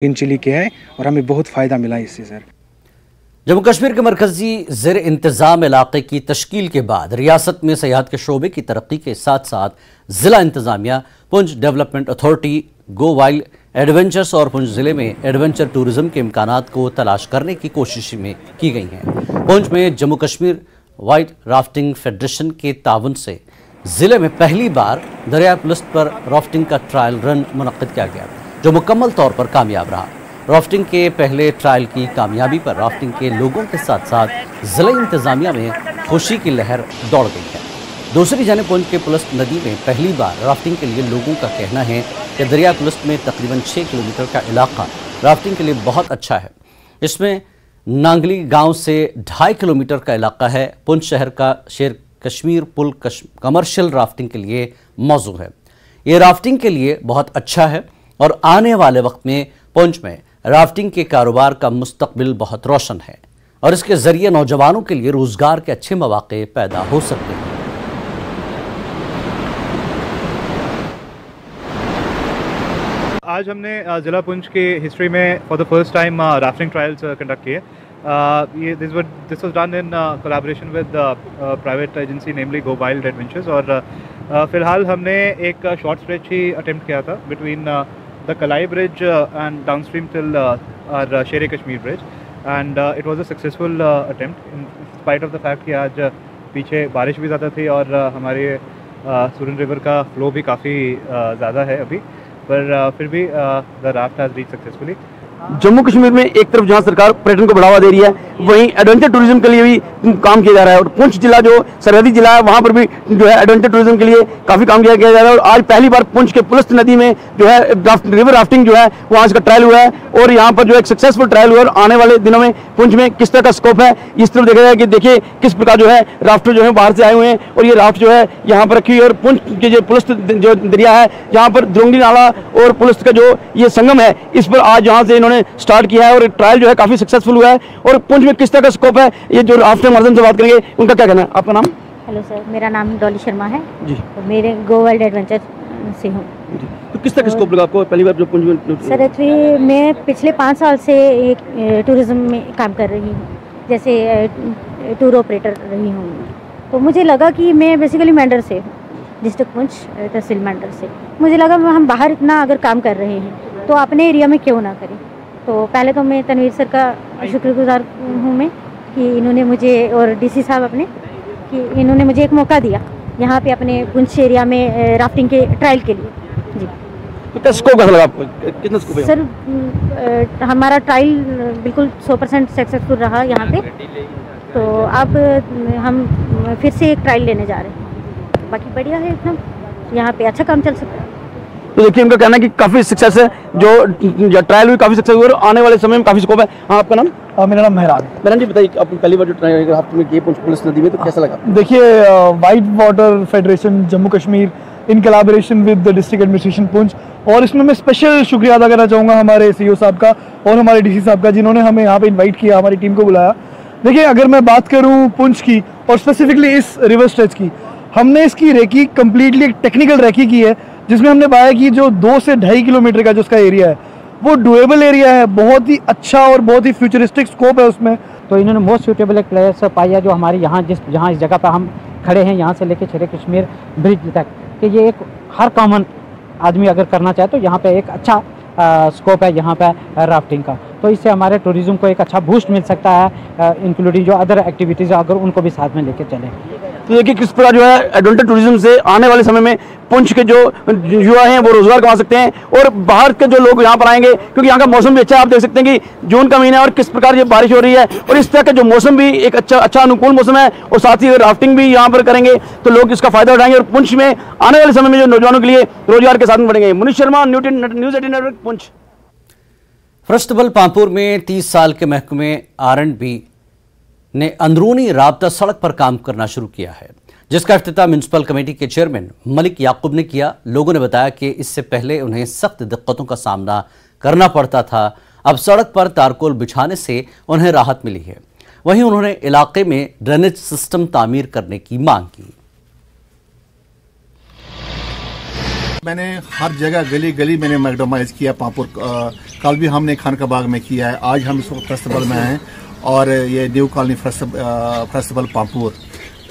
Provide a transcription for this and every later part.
Green chilli के हैं और हमें बहुत फ़ायदा मिला इससे सर। जम्मू कश्मीर के मरकजी ज़ेर इंतज़ाम इलाके की तश्कील के बाद रियासत में सयाहत के शोबे की तरक्की के साथ साथ ज़िला इंतज़ामिया, पुंछ डेवलपमेंट अथॉरिटी, गो वाइल्ड एडवेंचर्स और पुंछ ज़िले में एडवेंचर टूरिज़्म के इम्कानात को तलाश करने की कोशिश में की गई हैं। पुंछ में Jammu Kashmir white rafting federation के ताउन से ज़िले में पहली बार दरिया पुलिस पर राफ्टिंग का ट्रायल रन मुनक्किद किया गया, जो मुकम्मल तौर पर कामयाब रहा। राफ्टिंग के पहले ट्रायल की कामयाबी पर राफ्टिंग के लोगों के साथ साथ ज़िला इंतज़ामिया में खुशी की लहर दौड़ गई है। दूसरी जानिब पुंछ के पुलिस नदी में पहली बार राफ्टिंग के लिए लोगों का कहना है कि दरिया पुलिस में तकरीबन 6 किलोमीटर का इलाका राफ्टिंग के लिए बहुत अच्छा है। इसमें नांगली गाँव से 2.5 किलोमीटर का इलाका है। पुंछ शहर का शेर कश्मीर पुल कमर्शियल राफ्टिंग के लिए मौजू है। ये राफ्टिंग के लिए बहुत अच्छा है और आने वाले वक्त में पुंछ में राफ्टिंग के कारोबार का मुस्तकबिल बहुत रोशन है और इसके ज़रिए नौजवानों के लिए रोज़गार के अच्छे मौके पैदा हो सकते हैं। आज हमने ज़िला पुंछ की हिस्ट्री में for the first time rafting trials conduct किए। This was done in collaboration with private agency namely Go Wild Adventures और फ़िलहाल हमने एक शॉर्ट स्ट्रेच ही अटेम्प्ट किया था between the Kalai bridge and downstream till our Sher Kashmir bridge, and it was a successful attempt in spite of the fact कि आज पीछे बारिश भी ज़्यादा थी और हमारे सुरन रिवर का फ्लो भी काफ़ी ज़्यादा है अभी, पर फिर भी the raft has reached successfully। Jammu Kashmir में एक तरफ जहां सरकार पर्यटन को बढ़ावा दे रही है, वहीं एडवेंचर टूरिज्म के लिए भी काम किया जा रहा है और पुंछ जिला जो सरहदी जिला है वहां पर भी जो है एडवेंचर टूरिज्म के लिए काफी काम किया जा रहा है। और आज पहली बार पुंछ के पुलिस नदी में जो है रिवर राफ्टिंग जो है वहां इसका ट्रायल हुआ है और यहाँ पर जो एक सक्सेसफुल ट्रायल हुआ है। और आने वाले दिनों में पुंछ में किस तरह का स्कोप है इस तरफ देखा जाए कि देखिए किस प्रकार जो है राफ्टर जो है बाहर से आए हुए हैं और ये राफ्ट जो है यहाँ पर रखी हुई है। और पुंछ के जो पुलिस जो दरिया है जहाँ पर द्रोंगी नाला और पुलिस का जो ये संगम है इस पर आज यहाँ से इन्होंने स्टार्ट किया है और ट्रायल जो है काफी सक्सेसफुल हुआ है। और पुंछ में किस तरह का स्कोप है ये जो राफ्टर माध्यम से बात करेंगे, उनका क्या कहना है। आपका नाम? हेलो सर, मेरा नाम डॉली शर्मा है जी। तो मेरे गो वर्ल्ड एडवेंचर से हूँ। तो किस तरह का स्कोप लगा आपको पहली बार जो पुंछ में? सर एक्चुअली मैं पिछले 5 साल से एक टूरिज्म में काम कर रही हूँ, जैसे टूर ऑपरेटर रही हूँ। तो मुझे लगा कि मैं बेसिकली मेंढर से हूँ, डिस्ट्रिक्ट पुंछ तहसील मेंढर से। मुझे लगा हम बाहर इतना अगर काम कर रहे हैं तो अपने एरिया में क्यों ना करें। तो पहले तो मैं तनवीर सर का शुक्रगुजार हूँ मैं कि इन्होंने मुझे और डीसी साहब अपने कि इन्होंने मुझे एक मौका दिया यहाँ पे अपने पुंछ एरिया में राफ्टिंग के ट्रायल के लिए। जी। तो क्या स्कोप कैसा लगा आपको? कितना स्कोप है? सर हमारा ट्रायल बिल्कुल 100% सक्सेसफुल रहा यहाँ पे। तो अब हम फिर से एक ट्रायल लेने जा रहे हैं। बाकी बढ़िया है एकदम, यहाँ पे अच्छा काम चल सकता है। तो देखिए उनका कहना है कि काफी सक्सेस है, जो ट्रायल हुई काफी सक्सेस हुई और आने वाले समय में काफी स्कोप है। हाँ, आपका नाम? मेरा नाम मेहरान। मेहरान जी बताइए, आप पहली बार जो ट्रायल आपने किए पुंछ पुलिस नदी में तो कैसा लगा? देखिए white water federation Jammu Kashmir in collaboration with the district administration Poonch, और इसमें मैं स्पेशल शुक्रिया अदा करना चाहूँगा हमारे सीईओ साहब का और हमारे डीसी साहब का जिन्होंने हमें यहाँ पे इन्वाइट किया, हमारी टीम को बुलाया। देखिए अगर मैं बात करूँ पुंछ की और स्पेसिफिकली इस रिवर स्ट्रेच की, हमने इसकी रेकी कम्प्लीटली एक टेक्निकल रेकी की है जिसमें हमने पाया कि जो 2 से 2.5 किलोमीटर का जो उसका एरिया है वो डुएबल एरिया है, बहुत ही अच्छा और बहुत ही फ्यूचरिस्टिक स्कोप है उसमें। तो इन्होंने मोस्ट सूटेबल एक प्लेस पाया जो हमारे यहाँ जहाँ इस जगह पर हम खड़े हैं, यहाँ से लेके शेर कश्मीर ब्रिज तक, कि ये एक हर कॉमन आदमी अगर करना चाहे तो यहाँ पे एक अच्छा स्कोप है यहाँ पे राफ्टिंग का। तो इससे हमारे टूरिज़्म को एक अच्छा बूस्ट मिल सकता है, इंक्लूडिंग जो अदर एक्टिविटीज़ अगर उनको भी साथ में लेके चलें। तो देखिए किस प्रकार जो है एडवेंचर टूरिज्म से आने वाले समय में पुंछ के जो युवा हैं वो रोजगार कमा सकते हैं और बाहर के जो लोग यहाँ पर आएंगे, क्योंकि यहाँ का मौसम भी अच्छा है। आप देख सकते हैं कि जून का महीना है और किस प्रकार ये बारिश हो रही है और इस तरह का जो मौसम भी एक अच्छा अनुकूल मौसम है और साथ ही राफ्टिंग भी यहाँ पर करेंगे तो लोग इसका फायदा उठाएंगे और पुंछ में आने वाले समय में जो नौजवानों के लिए रोजगार के साधन बढ़ेंगे। Munish Sharma, news 18 network, Poonch. First of all Pampore में 30 साल के महकमे R&B ने अंदरूनी राब्ता सड़क पर काम करना शुरू किया है, जिसका इफ्तिताह म्युनिसिपल कमेटी के चेयरमैन मलिक याकूब ने किया। लोगों ने बताया कि इससे पहले उन्हें सख्त दिक्कतों का सामना करना पड़ता था, अब सड़क पर तारकोल बिछाने से उन्हें राहत मिली है। वहीं उन्होंने इलाके में ड्रेनेज सिस्टम तामीर करने की मांग की। मैंने हर जगह गली गली मैंने मैकडोमाइज किया पामपुर। कल भी हमने खान का बाग में किया है, आज हम इस वक्त फेस्टिवल में हैं और ये न्यू कॉलोनी फेस्टिवल पामपुर।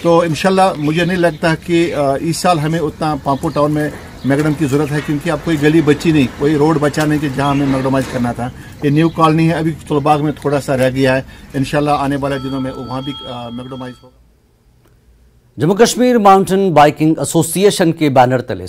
तो इंशाल्लाह मुझे नहीं लगता कि इस साल हमें उतना पामपुर टाउन में मैकडम की ज़रूरत है, क्योंकि अब कोई गली बची नहीं, कोई रोड बचा नहीं कि जहां हमें मैकडोमाइज करना था। ये न्यू कॉलोनी है, अभी तुलबाग में थोड़ा सा रह गया है, इंशाल्लाह आने वाले दिनों में वहाँ भी मैकडोमाइज होगा। Jammu Kashmir mountain biking association के बैनर तले